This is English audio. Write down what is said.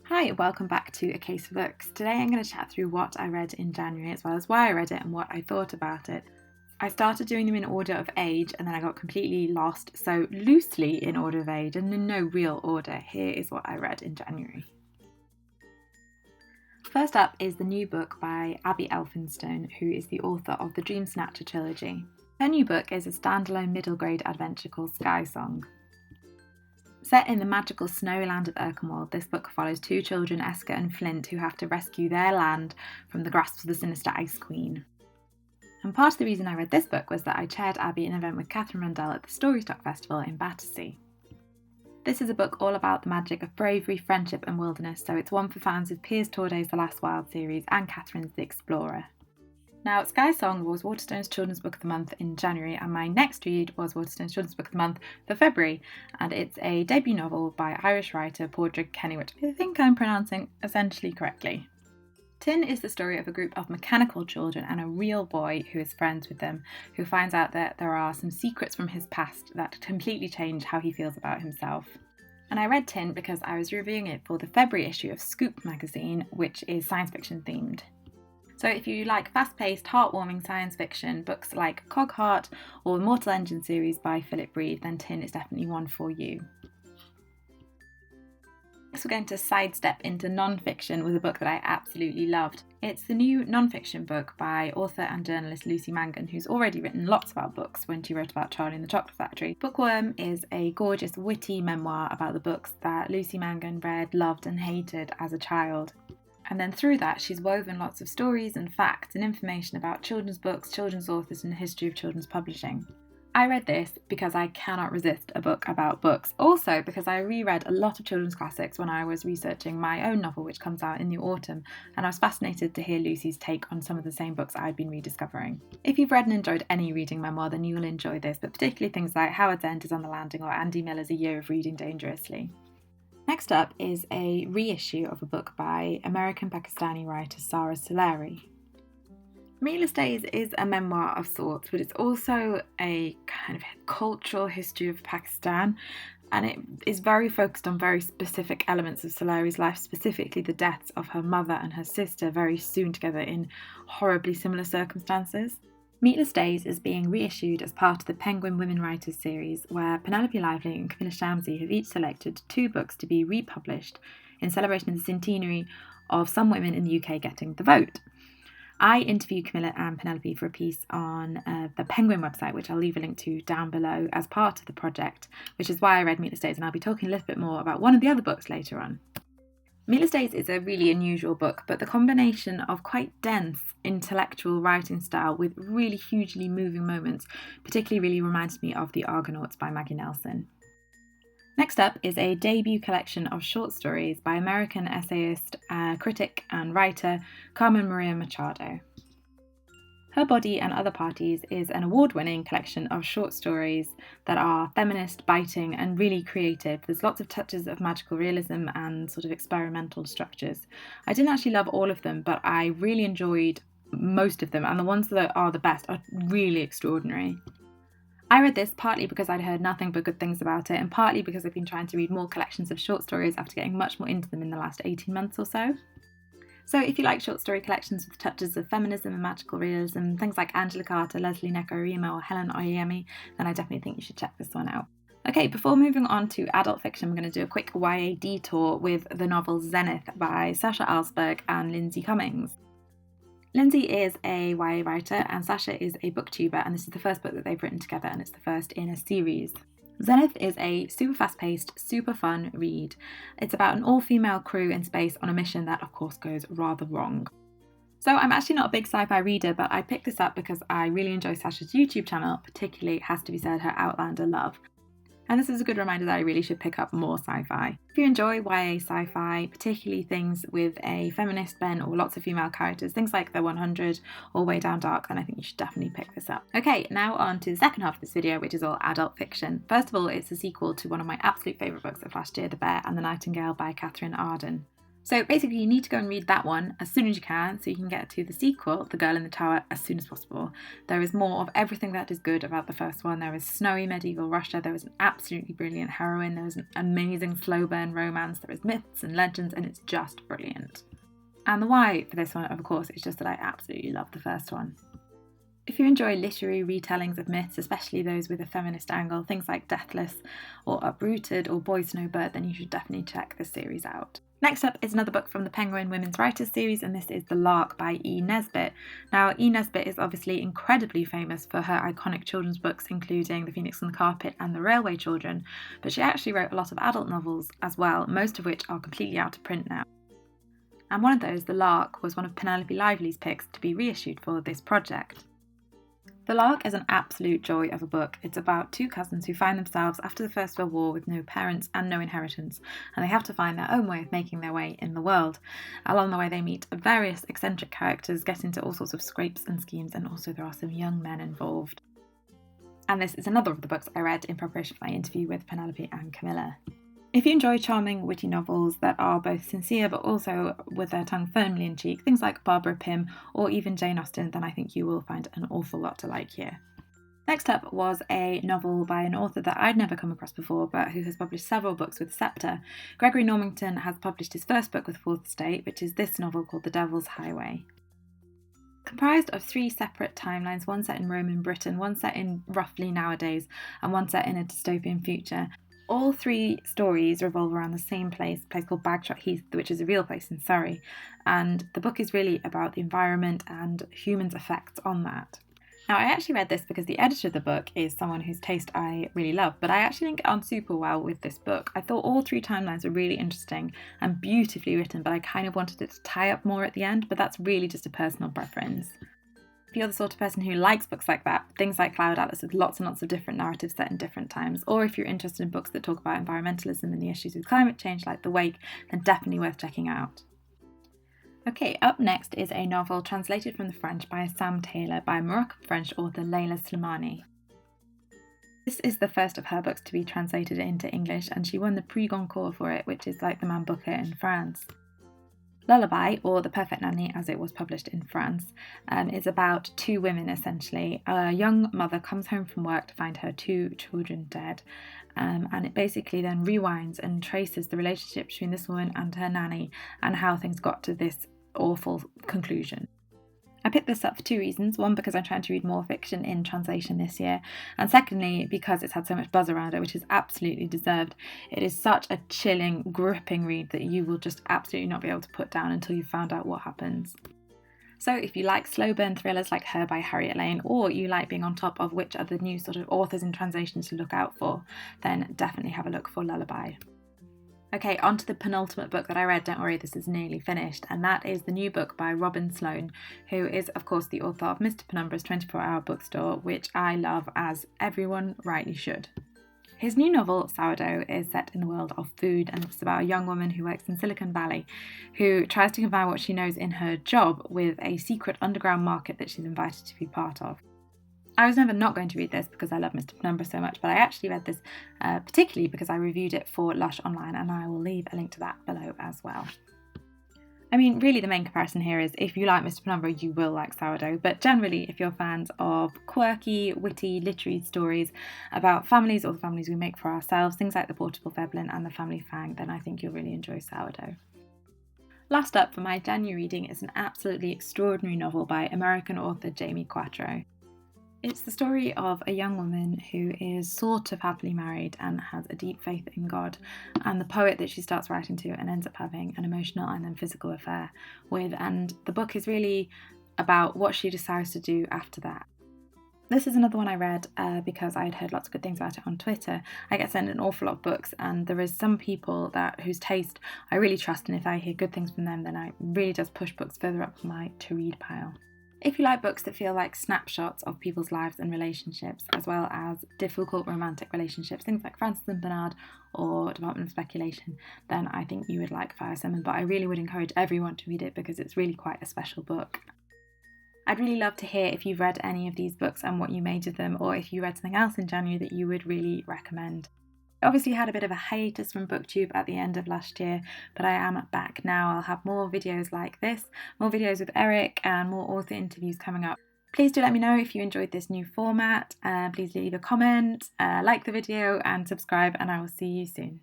Hi, welcome back to A Case of Books. Today I'm going to chat through what I read in January as well as why I read it and what I thought about it. I started doing them in order of age and then I got completely lost, so loosely in order of age and in no real order. Here is what I read in January. First up is the new book by Abby Elphinstone, who is the author of the Dream Snatcher trilogy. Her new book is a standalone middle grade adventure called Sky Song. Set in the magical snowy land of Erkenwald, this book follows two children, Esker and Flint, who have to rescue their land from the grasp of the sinister Ice Queen. And part of the reason I read this book was that I chaired Abby an event with Katherine at the Storystock Festival in Battersea. This is a book all about the magic of bravery, friendship and wilderness, so it's one for fans of Piers Torday's The Last Wild series and Katherine's The Explorer. Now, Sky Song was Waterstone's Children's Book of the Month in January, and my next read was Waterstone's Children's Book of the Month for February, and it's a debut novel by Irish writer Padraig Kenny, which I think I'm pronouncing essentially correctly. Tin is the story of a group of mechanical children and a real boy who is friends with them, who finds out that there are some secrets from his past that completely change how he feels about himself. And I read Tin because I was reviewing it for the February issue of Scoop magazine, which is science fiction themed. So if you like fast-paced, heartwarming science fiction, books like Cogheart or the Mortal Engine series by Philip Reed, then Tin is definitely one for you. Next, we're going to sidestep into non-fiction with a book that I absolutely loved. It's the new non-fiction book by author and journalist Lucy Mangan, who's already written lots about books when she wrote about Charlie and the Chocolate Factory. Bookworm is a gorgeous, witty memoir about the books that Lucy Mangan read, loved and hated as a child. And then through that, she's woven lots of stories and facts and information about children's books, children's authors and the history of children's publishing. I read this because I cannot resist a book about books. Also because I reread a lot of children's classics when I was researching my own novel, which comes out in the autumn, and I was fascinated to hear Lucy's take on some of the same books I'd been rediscovering. If you've read and enjoyed any reading memoir, then you will enjoy this, but particularly things like Howard's End is on the Landing or Andy Miller's A Year of Reading Dangerously. Next up is a reissue of a book by American-Pakistani writer Sara Soleri. Meatless Days is a memoir of sorts, but it's also a kind of cultural history of Pakistan, and it is very focused on very specific elements of Soleri's life, specifically the deaths of her mother and her sister very soon together in horribly similar circumstances. Meatless Days is being reissued as part of the Penguin Women Writers series, where Penelope Lively and Camilla Shamsi have each selected two books to be republished in celebration of the centenary of some women in the UK getting the vote. I interviewed Camilla and Penelope for a piece on the Penguin website, which I'll leave a link to down below as part of the project, which is why I read Meatless Days, and I'll be talking a little bit more about one of the other books later on. Meatless Days is a really unusual book, but the combination of quite dense intellectual writing style with really hugely moving moments particularly really reminds me of The Argonauts by Maggie Nelson. Next up is a debut collection of short stories by American essayist, critic and writer Carmen Maria Machado. Her Body and Other Parties is an award-winning collection of short stories that are feminist, biting and really creative. There's lots of touches of magical realism and sort of experimental structures. I didn't actually love all of them, but I really enjoyed most of them, and the ones that are the best are really extraordinary. I read this partly because I'd heard nothing but good things about it, and partly because I've been trying to read more collections of short stories after getting much more into them in the last 18 months or so. So if you like short story collections with touches of feminism and magical realism, things like Angela Carter, Leslie Nekorima or Helen Oyemi, then I definitely think you should check this one out. Okay, before moving on to adult fiction, we're going to do a quick YA detour with the novel Zenyk by Sacha Ellsberg and Lindsey Cummings. Lindsey is a YA writer and Sacha is a booktuber, and this is the first book that they've written together, and it's the first in a series. Zenyk is a super fast-paced, super fun read. It's about an all-female crew in space on a mission that, of course, goes rather wrong. So I'm actually not a big sci-fi reader, but I picked this up because I really enjoy Sacha's YouTube channel, particularly, it has to be said, her Outlander love. And this is a good reminder that I really should pick up more sci-fi. If you enjoy YA sci-fi, particularly things with a feminist bent or lots of female characters, things like The 100 or Way Down Dark, then I think you should definitely pick this up. Okay, now on to the second half of this video, which is all adult fiction. First of all, it's a sequel to one of my absolute favourite books of last year, The Bear and the Nightingale by Katherine Arden. So basically you need to go and read that one as soon as you can so you can get to the sequel, The Girl in the Tower, as soon as possible. There is more of everything that is good about the first one. There is snowy medieval Russia, there is an absolutely brilliant heroine, there is an amazing slow burn romance, there is myths and legends, and it's just brilliant. And the why for this one, of course, is just that I absolutely love the first one. If you enjoy literary retellings of myths, especially those with a feminist angle, things like Deathless or Uprooted or Boys No Bird, then you should definitely check this series out. Next up is another book from the Penguin Women's Writers series, and this is The Lark by E Nesbitt. Now, E Nesbitt is obviously incredibly famous for her iconic children's books, including The Phoenix on the Carpet and The Railway Children, but she actually wrote a lot of adult novels as well, most of which are completely out of print now. And one of those, The Lark, was one of Penelope Lively's picks to be reissued for this project. The Lark is an absolute joy of a book. It's about two cousins who find themselves after the First World War with no parents and no inheritance, and they have to find their own way of making their way in the world. Along the way they meet various eccentric characters, get into all sorts of scrapes and schemes, and also there are some young men involved. And this is another of the books I read in preparation for my interview with Penelope and Camilla. If you enjoy charming, witty novels that are both sincere but also with their tongue firmly in cheek, things like Barbara Pym or even Jane Austen, then I think you will find an awful lot to like here. Next up was a novel by an author that I'd never come across before, but who has published several books with Sceptre. Gregory Normington has published his first book with Fourth Estate, which is this novel called The Devil's Highway. Comprised of 3 separate timelines, one set in Rome and Britain, one set in roughly nowadays, and one set in a dystopian future. All 3 stories revolve around the same place, a place called Bagshot Heath, which is a real place in Surrey, and the book is really about the environment and humans' effects on that. Now, I actually read this because the editor of the book is someone whose taste I really love, but I actually didn't get on super well with this book. I thought all 3 timelines were really interesting and beautifully written, but I kind of wanted it to tie up more at the end, but that's really just a personal preference. If you're the sort of person who likes books like that, things like Cloud Atlas with lots and lots of different narratives set in different times, or if you're interested in books that talk about environmentalism and the issues with climate change like The Wake, then definitely worth checking out. Okay, up next is a novel translated from the French by Sam Taylor by Moroccan-French author Leila Slimani. This is the first of her books to be translated into English, and she won the Prix Goncourt for it, which is like the Man Booker in France. Lullaby, or The Perfect Nanny as it was published in France, is about 2 women essentially. A young mother comes home from work to find her 2 children dead, and it basically then rewinds and traces the relationship between this woman and her nanny and how things got to this awful conclusion. I picked this up for 2 reasons. One, because I'm trying to read more fiction in translation this year, and secondly, because it's had so much buzz around it, which is absolutely deserved. It is such a chilling, gripping read that you will just absolutely not be able to put down until you've found out what happens. So if you like slow burn thrillers like Her by Harriet Lane, or you like being on top of which are the new sort of authors in translation to look out for, then definitely have a look for Lullaby. Okay, on to the penultimate book that I read. Don't worry, this is nearly finished, and that is the new book by Robin Sloane, who is, of course, the author of Mr. Penumbra's 24-Hour Bookstore, which I love, as everyone rightly should. His new novel, Sourdough, is set in the world of food, and it's about a young woman who works in Silicon Valley who tries to combine what she knows in her job with a secret underground market that she's invited to be part of. I was never not going to read this because I love Mr. Penumbra so much, but I actually read this particularly because I reviewed it for Lush Online, and I will leave a link to that below as well. I mean, really the main comparison here is if you like Mr. Penumbra, you will like Sourdough, but generally if you're fans of quirky, witty, literary stories about families or the families we make for ourselves, things like The Portable Veblen and The Family Fang, then I think you'll really enjoy Sourdough. Last up for my January reading is an absolutely extraordinary novel by American author Jamie Quattro. It's the story of a young woman who is sort of happily married and has a deep faith in God, and the poet that she starts writing to and ends up having an emotional and then physical affair with, and the book is really about what she decides to do after that. This is another one I read because I had heard lots of good things about it on Twitter. I get sent an awful lot of books, and there is some people whose taste I really trust, and if I hear good things from them, then it really does push books further up my to-read pile. If you like books that feel like snapshots of people's lives and relationships, as well as difficult romantic relationships, things like Frances and Bernard or Department of Speculation, then I think you would like Fire Sermon, but I really would encourage everyone to read it because it's really quite a special book. I'd really love to hear if you've read any of these books and what you made of them, or if you read something else in January that you would really recommend. obviously had a bit of a hiatus from BookTube at the end of last year, but I am back now. I'll have more videos like this, more videos with Eric, and more author interviews coming up. Please do let me know if you enjoyed this new format. Please leave a comment, like the video and subscribe, and I will see you soon.